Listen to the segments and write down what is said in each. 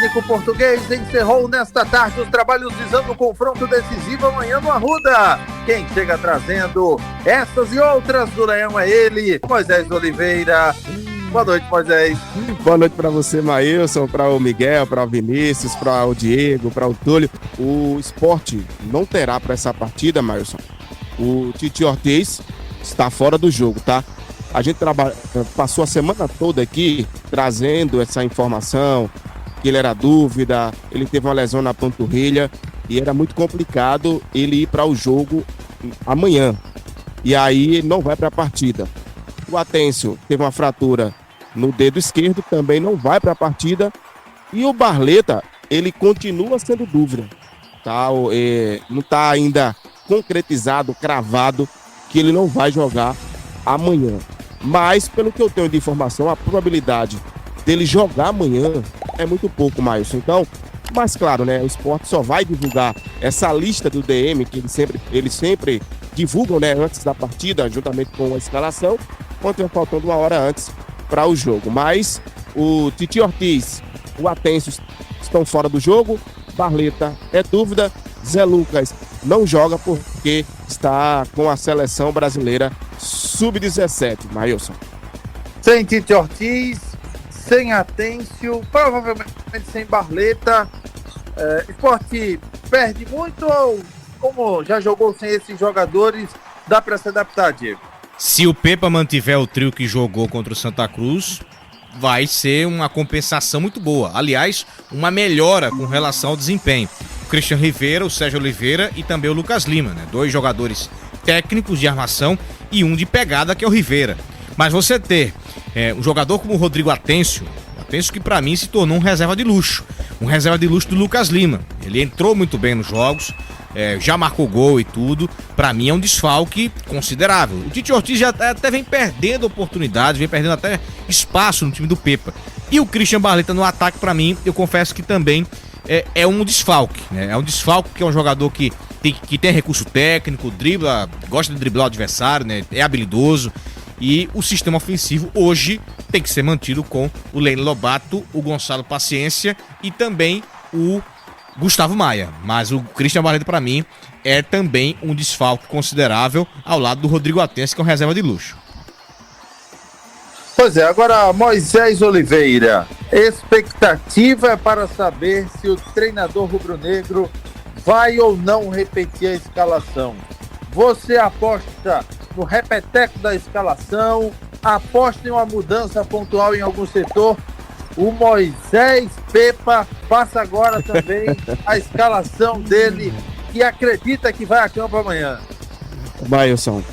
técnico português encerrou nesta tarde os trabalhos visando o confronto decisivo amanhã no Arruda. Quem chega trazendo essas e outras do Leão é ele, Moisés Oliveira. Boa noite, Moisés. Boa noite para você, Maílson, para o Miguel, para o Vinícius, para o Diego, para o Túlio. O Sport não terá para essa partida, Maílson. O Titi Ortiz está fora do jogo, tá? A gente passou a semana toda aqui trazendo essa informação, que ele era dúvida, ele teve uma lesão na panturrilha e era muito complicado ele ir para o jogo amanhã. E aí ele não vai para a partida. O Atêncio teve uma fratura no dedo esquerdo, também não vai para a partida. E o Barleta, ele continua sendo dúvida. Tá? Não está ainda concretizado, cravado, que ele não vai jogar amanhã. Mas, pelo que eu tenho de informação, a probabilidade dele jogar amanhã é muito pouco, Maílson. Então, mas claro, né? O Sport só vai divulgar essa lista do DM, que eles sempre divulgam, né, antes da partida, juntamente com a escalação, quando faltando uma hora antes para o jogo. Mas o Titi Ortiz, o Atêncio estão fora do jogo, Barleta é dúvida, Zé Lucas não joga porque está com a seleção brasileira sub-17, Maílson. Sem Titi Ortiz, sem Atêncio, provavelmente sem Barleta. Sport perde muito ou, como já jogou sem esses jogadores, dá para se adaptar, Diego? Se o Pepa mantiver o trio que jogou contra o Santa Cruz, vai ser uma compensação muito boa. Aliás, uma melhora com relação ao desempenho. O Christian Rivera, o Sérgio Oliveira e também o Lucas Lima, né? 2 jogadores técnicos de armação e um de pegada, que é o Rivera. Mas você ter um jogador como o Rodrigo Atêncio que para mim se tornou um reserva de luxo. Um reserva de luxo do Lucas Lima. Ele entrou muito bem nos jogos, já marcou gol e tudo. Para mim é um desfalque considerável. O Titi Ortiz já até vem perdendo oportunidades, vem perdendo até espaço no time do Pepa. E o Christian Barleta no ataque, para mim, eu confesso que também é um desfalque, né? É um desfalque que é um jogador que tem recurso técnico, dribla, gosta de driblar o adversário, né? É habilidoso. E o sistema ofensivo hoje tem que ser mantido com o Lene Lobato, o Gonçalo Paciência e também o Gustavo Maia. Mas o Christian Barleta, para mim, é também um desfalque considerável ao lado do Rodrigo Atêncio, que é um reserva de luxo. Pois é, agora Moisés Oliveira, expectativa é para saber se o treinador rubro-negro vai ou não repetir a escalação. Você aposta no repeteco da escalação, aposta em uma mudança pontual em algum setor? O Moisés Pepa passa agora também a escalação dele, que acredita que vai a campo amanhã. Maílson,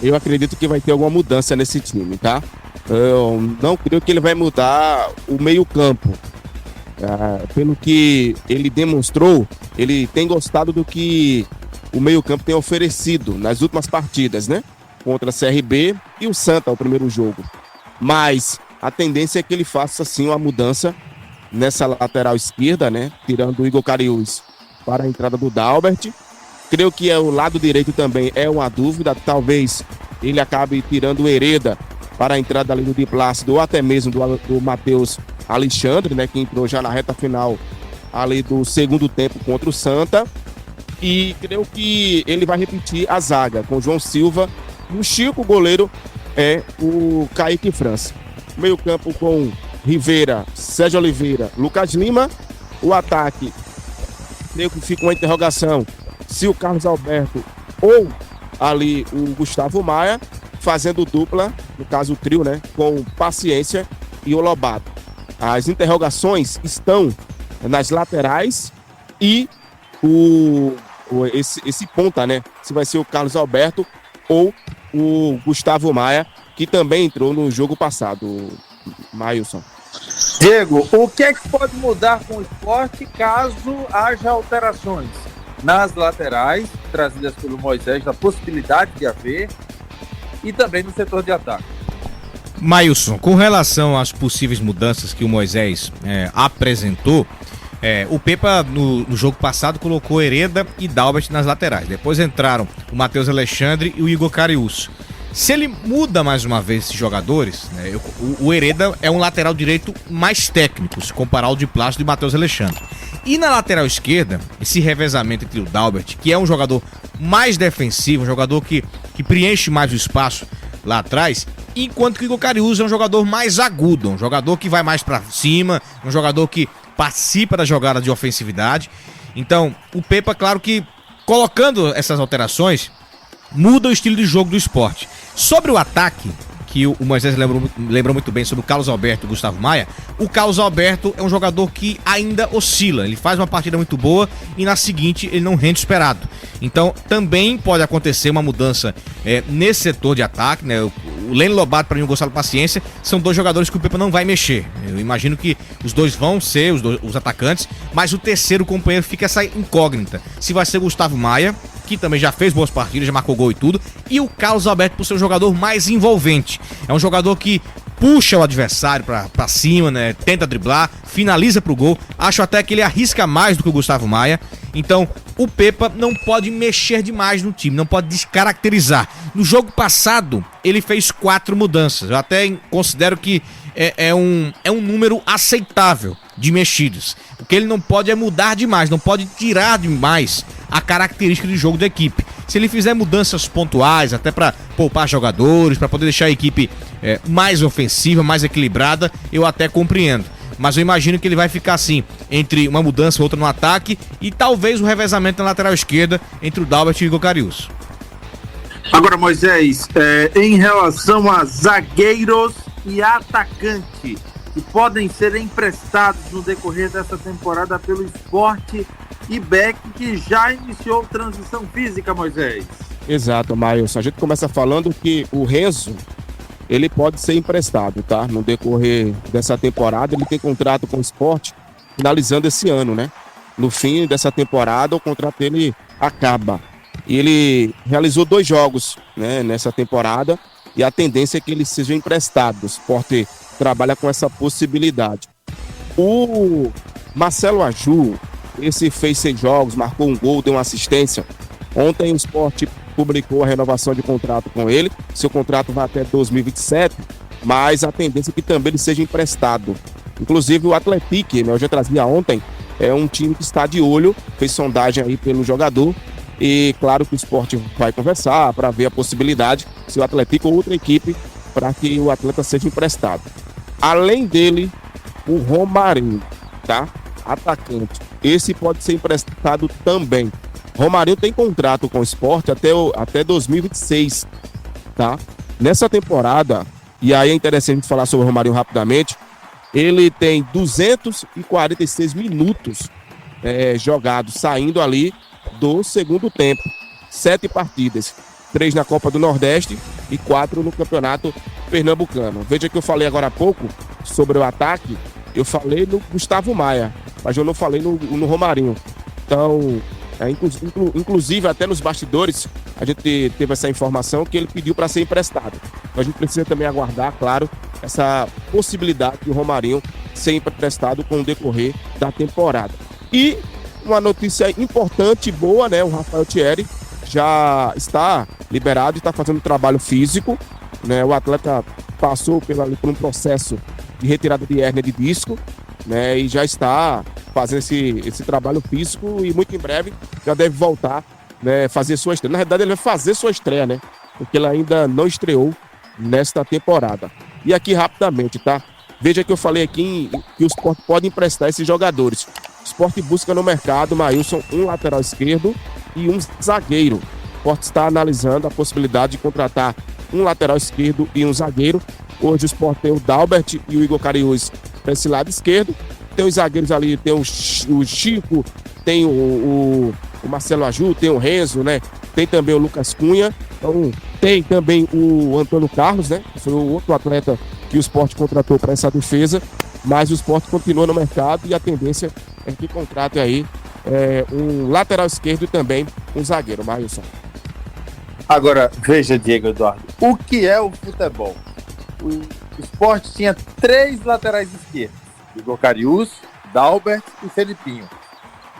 eu acredito que vai ter alguma mudança nesse time, tá? Eu não creio que ele vai mudar o meio-campo. Pelo que ele demonstrou, ele tem gostado do que o meio-campo tem oferecido nas últimas partidas, né? Contra a CRB e o Santa, o primeiro jogo. Mas a tendência é que ele faça, sim, uma mudança nessa lateral esquerda, né? Tirando o Igor Cariús para a entrada do Dalbert. Creio que o lado direito também é uma dúvida. Talvez ele acabe tirando o Hereda para a entrada ali do Di Plácido ou até mesmo do Matheus Alexandre, né? Que entrou já na reta final ali do segundo tempo contra o Santa. E creio que ele vai repetir a zaga com o João Silva. E o Chico, o goleiro, é o Kaique França. Meio campo com Rivera, Sérgio Oliveira, Lucas Lima. O ataque, creio que fica uma interrogação se o Carlos Alberto ou ali o Gustavo Maia, fazendo dupla, no caso o trio, né, com Paciência e o Lobato. As interrogações estão nas laterais e esse ponta, né, se vai ser o Carlos Alberto ou o Gustavo Maia, que também entrou no jogo passado, Maílson. Diego, o que é que pode mudar com o Sport caso haja alterações nas laterais, trazidas pelo Moisés, da possibilidade de haver, e também no setor de ataque? Maílson, com relação às possíveis mudanças que o Moisés apresentou, o Pepa no jogo passado colocou Hereda e Dalbert nas laterais. Depois entraram o Matheus Alexandre e o Igor Cariús. Se ele muda mais uma vez esses jogadores, né, o Hereda é um lateral direito mais técnico, se comparar ao de Plácido e Matheus Alexandre. E na lateral esquerda, esse revezamento entre o Dalbert, que é um jogador mais defensivo, um jogador que preenche mais o espaço lá atrás, enquanto que o Igor Cariús é um jogador mais agudo, um jogador que vai mais pra cima, um jogador que participa da jogada de ofensividade. Então, o Pepa, claro que colocando essas alterações, muda o estilo de jogo do Sport. Sobre o ataque, que o Moisés lembrou muito bem sobre o Carlos Alberto e o Gustavo Maia, o Carlos Alberto é um jogador que ainda oscila. Ele faz uma partida muito boa e na seguinte ele não rende esperado. Então também pode acontecer uma mudança nesse setor de ataque, né? O Lênin Lobato para mim e o Gonçalo Paciência são dois jogadores que o Pepa não vai mexer. Eu imagino que os dois vão ser os atacantes, mas o terceiro companheiro fica essa incógnita. Se vai ser o Gustavo Maia, que também já fez boas partidas, já marcou gol e tudo, e o Carlos Alberto por ser um jogador mais envolvente. É um jogador que puxa o adversário pra cima, né? Tenta driblar, finaliza pro gol. Acho até que ele arrisca mais do que o Gustavo Maia. Então, o Pepa não pode mexer demais no time, não pode descaracterizar. No jogo passado, ele fez 4 mudanças. Eu até considero que é um número aceitável de mexidas. O que ele não pode é mudar demais, não pode tirar demais a característica de jogo da equipe. Se ele fizer mudanças pontuais, até para poupar jogadores, para poder deixar a equipe mais ofensiva, mais equilibrada, eu até compreendo. Mas eu imagino que ele vai ficar assim, entre uma mudança ou outra no ataque e talvez o revezamento na lateral esquerda entre o Dalbert e o Igor Cariús. Agora, Moisés, em relação a zagueiros e atacante que podem ser emprestados no decorrer dessa temporada pelo Sport e Beck, que já iniciou transição física, Moisés. Exato, Mailson. A gente começa falando que o Renzo, ele pode ser emprestado, tá? No decorrer dessa temporada, ele tem contrato com o Sport finalizando esse ano, né? No fim dessa temporada, o contrato dele acaba. Ele realizou 2 jogos, né, nessa temporada, e a tendência é que ele seja emprestado. O Sport trabalha com essa possibilidade. O Marcelo Aju, esse fez 6 jogos, marcou um gol, deu uma assistência. Ontem o Sport publicou a renovação de contrato com ele. Seu contrato vai até 2027, mas a tendência é que também ele seja emprestado. Inclusive o Atlético, né, eu já trazia ontem, é um time que está de olho, fez sondagem aí pelo jogador. E claro que o Sport vai conversar para ver a possibilidade, se o Atlético ou outra equipe, para que o atleta seja emprestado. Além dele, o Romarinho, tá? Atacante. Esse pode ser emprestado também. Romarinho tem contrato com o Sport até 2026, tá? Nessa temporada, e aí é interessante falar sobre o Romarinho rapidamente, ele tem 246 minutos jogados, saindo ali do segundo tempo. 7 partidas, 3 na Copa do Nordeste e 4 no Campeonato Pernambucano. Veja que eu falei agora há pouco sobre o ataque, eu falei no Gustavo Maia, mas eu não falei no Romarinho. Então, inclusive até nos bastidores, a gente teve essa informação que ele pediu para ser emprestado. Então, a gente precisa também aguardar, claro, essa possibilidade de o Romarinho ser emprestado com o decorrer da temporada. E uma notícia importante e boa, né? O Rafael Thierry já está liberado e está fazendo trabalho físico, né? O atleta passou por um processo de retirada de hérnia de disco, né? E já está fazendo esse trabalho físico e muito em breve já deve voltar, né? Fazer sua estreia. Na verdade, ele vai fazer sua estreia, né? Porque ele ainda não estreou nesta temporada. E aqui rapidamente, tá? Veja que eu falei aqui que o Sport pode emprestar esses jogadores. O Sport busca no mercado, Maílson, um lateral esquerdo e um zagueiro. O Sport está analisando a possibilidade de contratar um lateral esquerdo e um zagueiro. Hoje o Sport tem o Dalbert e o Igor Cariús para esse lado esquerdo. Tem os zagueiros ali, tem o Chico, tem o Marcelo Aju, tem o Renzo, né? Tem também o Lucas Cunha. Então, tem também o Antônio Carlos, né? Que foi o outro atleta que o Sport contratou para essa defesa. Mas o Sport continua no mercado e a tendência é que contrate aí um lateral esquerdo e também um zagueiro, Maílson. Agora, veja, Diego Eduardo, o que é o futebol? O Sport tinha 3 laterais esquerdos: Igor Cariús, Dalbert e Felipinho.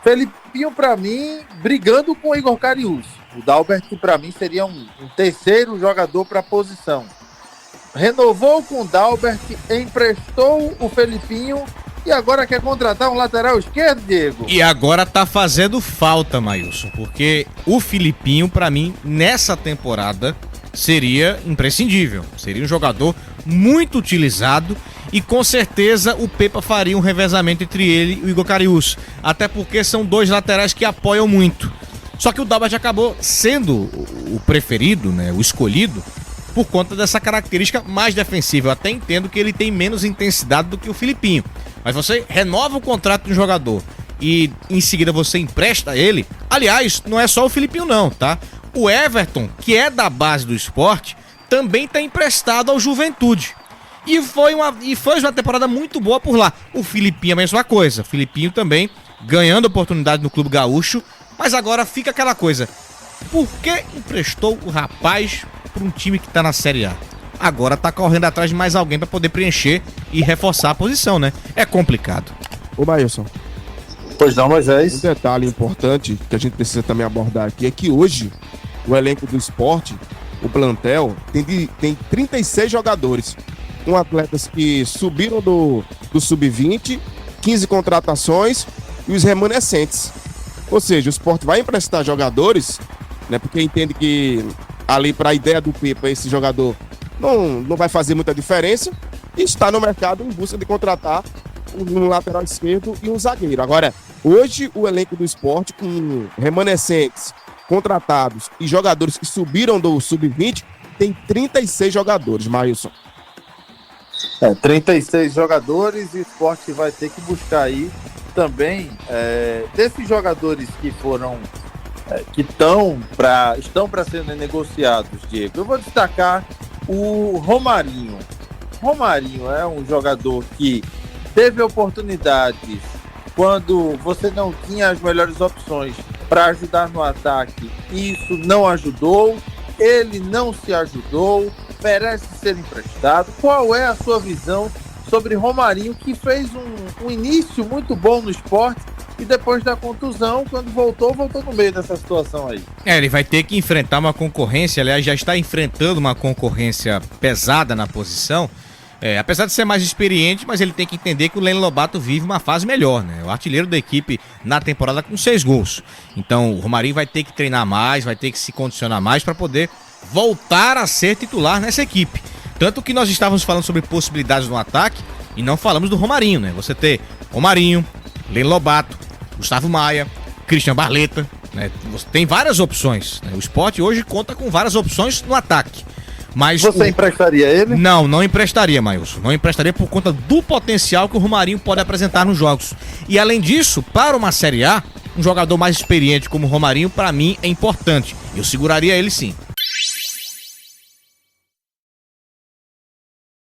Felipinho, para mim, brigando com o Igor Cariús. O Dalbert, para mim, seria um terceiro jogador para a posição. Renovou com o Dalbert, emprestou o Felipinho e agora quer contratar um lateral esquerdo, Diego. E agora tá fazendo falta, Maílson, porque o Filipinho, para mim, nessa temporada, seria imprescindível. Seria um jogador muito utilizado e com certeza o Pepa faria um revezamento entre ele e o Igor Cariús. Até porque são dois laterais que apoiam muito. Só que o Dalbert acabou sendo o preferido, né, o escolhido, por conta dessa característica mais defensiva. Eu até entendo que ele tem menos intensidade do que o Filipinho. Mas você renova o contrato de um jogador e em seguida você empresta ele. Aliás, não é só o Filipinho não, tá? O Everton, que é da base do Sport, também está emprestado ao Juventude. E foi uma temporada muito boa por lá. O Filipinho é a mesma coisa. O Filipinho também ganhando oportunidade no Clube Gaúcho. Mas agora fica aquela coisa. Por que emprestou o rapaz para um time que está na Série A? Agora tá correndo atrás de mais alguém para poder preencher e reforçar a posição, né? É complicado. Ô, Maílson. Pois não, Moisés. Um detalhe importante que a gente precisa também abordar aqui é que hoje o elenco do Sport, o plantel, tem 36 jogadores, com atletas que subiram do Sub-20, 15 contratações e os remanescentes. Ou seja, o Sport vai emprestar jogadores, né? Porque entende que ali para a ideia do Pepa, esse jogador não vai fazer muita diferença e está no mercado em busca de contratar um lateral esquerdo e um zagueiro. Agora, hoje o elenco do Sport, com remanescentes, contratados e jogadores que subiram do Sub-20, tem 36 jogadores, Maílson. 36 jogadores e o Sport vai ter que buscar aí também desses jogadores que foram que estão para serem negociados, Diego. Eu vou destacar o Romarinho. Romarinho é um jogador que teve oportunidades quando você não tinha as melhores opções para ajudar no ataque. Isso não ajudou, ele não se ajudou, merece ser emprestado. Qual é a sua visão sobre Romarinho, que fez um início muito bom no Sport e depois da contusão, quando voltou no meio dessa situação aí? Ele vai ter que enfrentar uma concorrência, aliás, já está enfrentando uma concorrência pesada na posição. Apesar de ser mais experiente, mas ele tem que entender que o Leno Lobato vive uma fase melhor, né? O artilheiro da equipe na temporada com 6 gols. Então o Romarinho vai ter que treinar mais, vai ter que se condicionar mais para poder voltar a ser titular nessa equipe. Tanto que nós estávamos falando sobre possibilidades no ataque e não falamos do Romarinho, né? Você ter Romarinho, Leno Lobato, Gustavo Maia, Christian Barleta, né? Tem várias opções, né? O Sport hoje conta com várias opções no ataque. Mas você emprestaria ele? Não emprestaria, Maílson. Não emprestaria por conta do potencial que o Romarinho pode apresentar nos jogos. E além disso, para uma Série A, um jogador mais experiente como o Romarinho, para mim, é importante. Eu seguraria ele sim.